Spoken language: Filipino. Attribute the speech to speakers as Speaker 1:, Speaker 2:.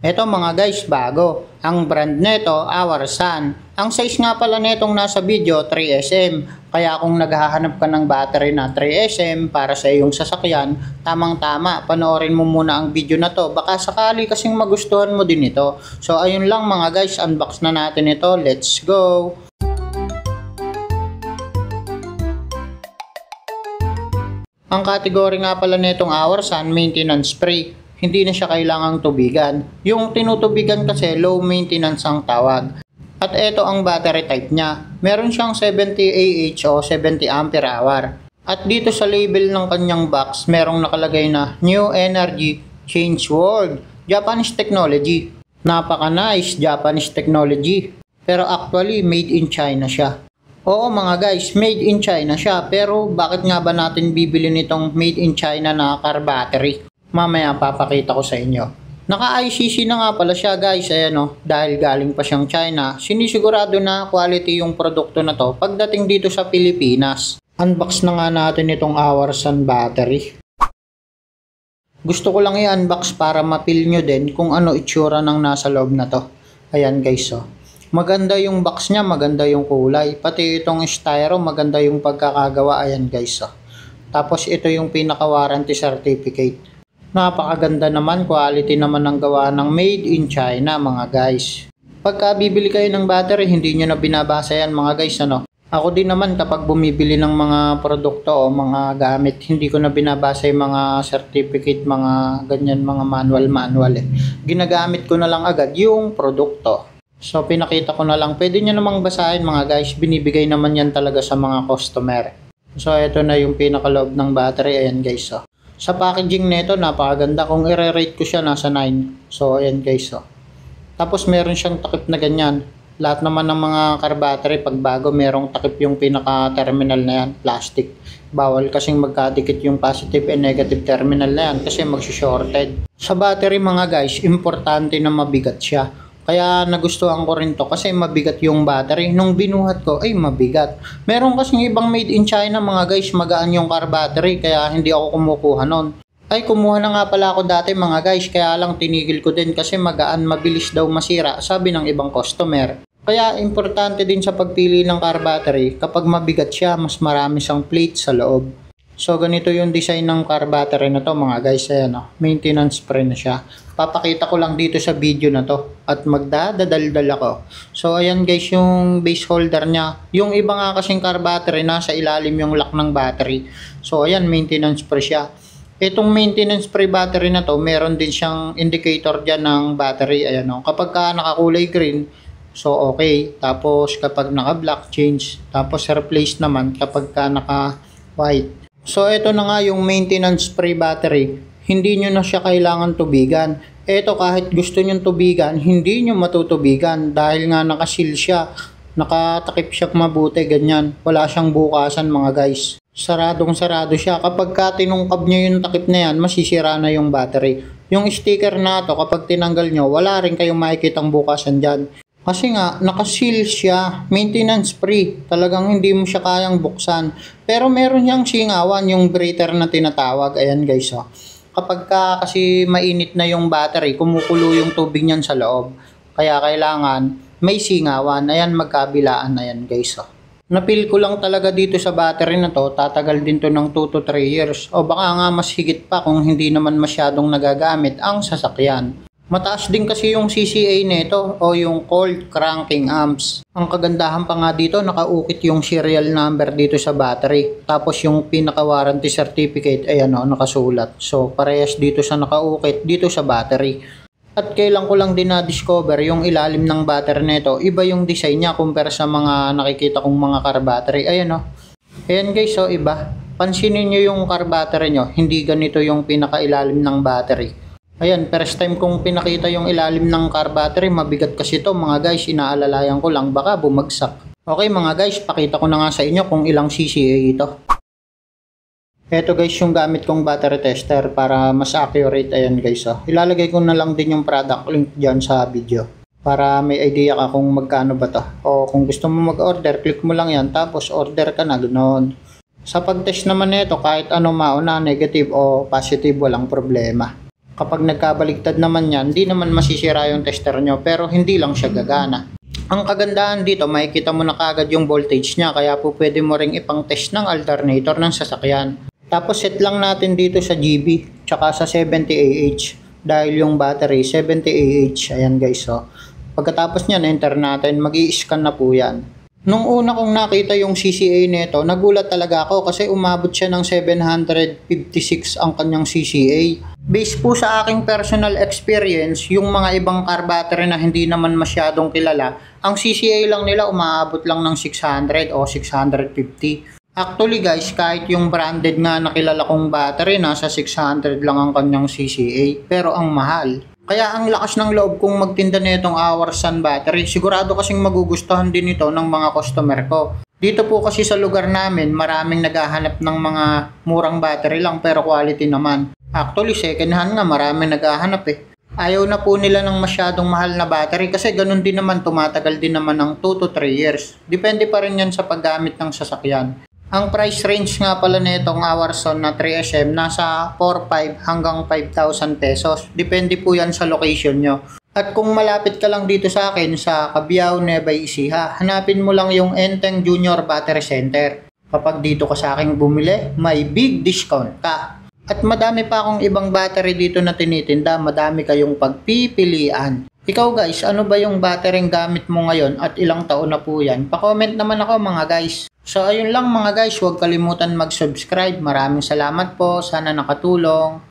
Speaker 1: Eto mga guys, bago. Ang brand nito, Our Sun. Ang size nga pala netong nasa video, 3SM. Kaya kung naghahanap ka ng battery na 3SM para sa iyong sasakyan, tamang-tama, panoorin mo muna ang video na to. Baka sakali kasing magustuhan mo din ito. So ayun lang mga guys, unbox na natin ito. Let's go! Ang kategory nga pala netong Our Sun, maintenance free. Hindi na siya kailangang tubigan. Yung tinutubigan kasi low maintenance ang tawag. At ito ang battery type niya. Meron siyang 70 Ah o 70 ampere hour. At dito sa label ng kanyang box, merong nakalagay na New Energy Change World Japanese Technology. Napaka-nice Japanese technology. Pero actually, made in China siya. Oo mga guys, made in China siya. Pero bakit nga ba natin bibili nitong made in China na car battery? Mamaya papakita ko sa inyo. Naka-ICC na nga pala siya guys, ayan o, dahil galing pa siyang China, sinisigurado na quality yung produkto na to pagdating dito sa Pilipinas. Unbox na nga natin itong Our Sun battery. Gusto ko lang i-unbox para mapil nyo din kung ano itsura ng nasa loob na to. Ayan guys o. Maganda yung box niya, maganda yung kulay. Pati itong styro, maganda yung pagkakagawa. Ayan guys o. Tapos ito yung pinaka-warranty certificate. Napakaganda naman, quality naman ng gawa ng made in China mga guys. Pagka bibili kayo ng battery, hindi nyo na binabasa yan mga guys ano. Ako din naman kapag bumibili ng mga produkto o mga gamit, hindi ko na binabasa yung mga certificate, mga ganyan, mga manual eh. Ginagamit ko na lang agad yung produkto. So pinakita ko na lang, pwede nyo namang basahin mga guys, binibigay naman yan talaga sa mga customer. So ito na yung pinakaloob ng battery, ayan guys oh. Sa packaging nito, napakaganda. Kung i-rate ko siya, nasa 9. So, ayan guys. Oh. Tapos, meron siyang takip na ganyan. Lahat naman ng mga car battery, pag bago, merong takip yung pinaka-terminal na yan. Plastic. Bawal kasing magkadikit yung positive and negative terminal na yan kasi mag-shorted. Sa battery mga guys, importante na mabigat siya. Kaya nagustuhan ko rin to kasi mabigat yung battery. Nung binuhat ko, ay mabigat. Meron kasing ibang made in China mga guys, magaan yung car battery kaya hindi ako kumukuha nun. Ay kumuha na nga pala ako dati mga guys, kaya lang tinigil ko din kasi magaan, mabilis daw masira, sabi ng ibang customer. Kaya importante din sa pagpili ng car battery, kapag mabigat siya, mas marami siyang plate sa loob. So ganito yung design ng car battery na to mga guys, ayan o, maintenance free na siya. Papakita ko lang dito sa video na to at magdadadaldal ako. So ayan guys yung base holder niya. Yung iba nga kasing car battery nasa ilalim yung lock ng battery. So ayan, maintenance free siya. Itong maintenance free battery na to, meron din siyang indicator dyan ng battery. Ayan o, kapag ka nakakulay green, so okay. Tapos kapag naka black, change. Tapos replace naman kapag ka naka white. So ito na nga yung maintenance free battery, hindi nyo na siya kailangan tubigan. Ito kahit gusto nyo tubigan, hindi nyo matutubigan dahil nga nakasil siya, nakatakip siya mabuti ganyan, wala siyang bukasan mga guys. Saradong sarado siya, kapag ka tinungkab nyo yung takip na yan, masisira na yung battery. Yung sticker na to kapag tinanggal nyo, wala rin kayong makikitang bukasan dyan. Kasi nga, nakaseal siya, maintenance free, talagang hindi mo siya kayang buksan. Pero meron siyang singawan, yung breather na tinatawag, ayan guys oh. Kapag ka kasi mainit na yung battery, kumukulo yung tubig niyan sa loob. Kaya kailangan may singawan, ayan magkabilaan, ayan guys oh. Napil ko lang talaga dito sa battery na to, tatagal din to ng 2 to 3 years. O baka nga mas higit pa kung hindi naman masyadong nagagamit ang sasakyan. Mataas din kasi yung CCA nito o yung cold cranking amps. Ang kagandahan pa nga dito, nakaukit yung serial number dito sa battery. Tapos yung pinaka-warranty certificate, ayan o, nakasulat. So parehas dito sa nakaukit, dito sa battery. At kailan ko lang din na-discover yung ilalim ng battery nito. Iba yung design niya compare sa mga nakikita kong mga car battery. Ayan o. Ayan guys, so iba. Pansinin nyo yung car battery nyo, hindi ganito yung pinaka-ilalim ng battery. Ayan, first time kong pinakita yung ilalim ng car battery, mabigat kasi to mga guys, inaalalayan ko lang baka bumagsak. Okay mga guys, pakita ko na nga sa inyo kung ilang CCA ito. Ito guys yung gamit kong battery tester para mas accurate, ayan guys oh. Ilalagay ko na lang din yung product link dyan sa video para may idea ka kung magkano ba to. O kung gusto mo mag-order, click mo lang yan tapos order ka na, ganoon. Sa pag-test naman nito, kahit ano mauna, negative o positive, walang problema. Kapag nagkabaligtad naman yan, hindi naman masisira yung tester nyo pero hindi lang siya gagana. Ang kagandahan dito, makikita mo na kagad yung voltage niya kaya po pwede mo ring ipang test ng alternator ng sasakyan. Tapos set lang natin dito sa GB tsaka sa 70Ah dahil yung battery 70Ah. Ayan guys, oh. Pagkatapos niyan, enter natin, mag-i-scan na po yan. Nung una kong nakita yung CCA nito, nagulat talaga ako kasi umabot siya ng 756 ang kanyang CCA. Based po sa aking personal experience, yung mga ibang car battery na hindi naman masyadong kilala, ang CCA lang nila umaabot lang ng 600 o 650. Actually guys, kahit yung branded nga na kilala kong battery, nasa 600 lang ang kanyang CCA, pero ang mahal. Kaya ang lakas ng loob kong magtinda nitong Hour Sun battery. Sigurado kasing magugustuhan din ito ng mga customer ko. Dito po kasi sa lugar namin, maraming naghahanap ng mga murang battery lang pero quality naman. Actually, second hand nga maraming naghahanap eh. Ayaw na po nila ng masyadong mahal na battery kasi ganun din naman, tumatagal din naman ng 2 to 3 years. Depende pa rin yan sa paggamit ng sasakyan. Ang price range nga pala nitong Hour Sun na 3SM nasa 4,500 hanggang 5,000 pesos. Depende po yan sa location nyo. At kung malapit ka lang dito sa akin sa Cabiao, Nueva Ecija, hanapin mo lang yung Enteng Junior Battery Center. Kapag dito ka sa akin bumili, may big discount ka. At madami pa akong ibang battery dito na tinitinda, madami kayong pagpipilian. Ikaw guys, ano ba yung battery gamit mo ngayon at ilang taon na po yan? Pa-comment naman ako mga guys. So ayun lang mga guys, huwag kalimutan mag-subscribe. Maraming salamat po, sana nakatulong.